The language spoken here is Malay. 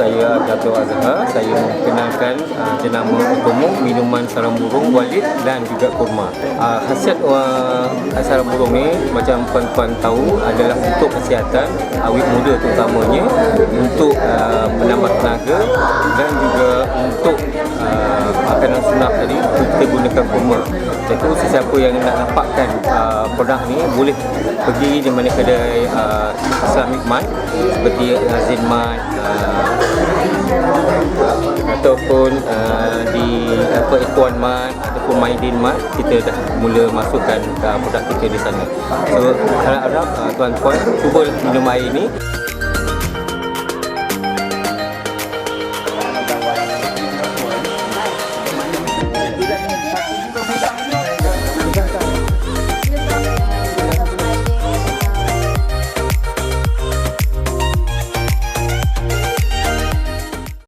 saya Dato' Azhar. Saya memperkenalkan jenama utama minuman sarang burung Walid dan juga kurma. Khasiat sarang burung ni macam puan-puan tahu adalah untuk kesihatan awet muda terutamanya, untuk menambah tenaga dan juga untuk makanan sunnah tadi kita gunakan kurma. Jadi sesiapa yang nak dapatkan produk ni boleh pergi di mana kedai Islamic Mart seperti Nazin Mart ataupun di Ikhwan Mart ataupun Maidin Mart. Kita dah mula masukkan produk kita di sana. So harap-harap tuan-tuan cuba minum air ni.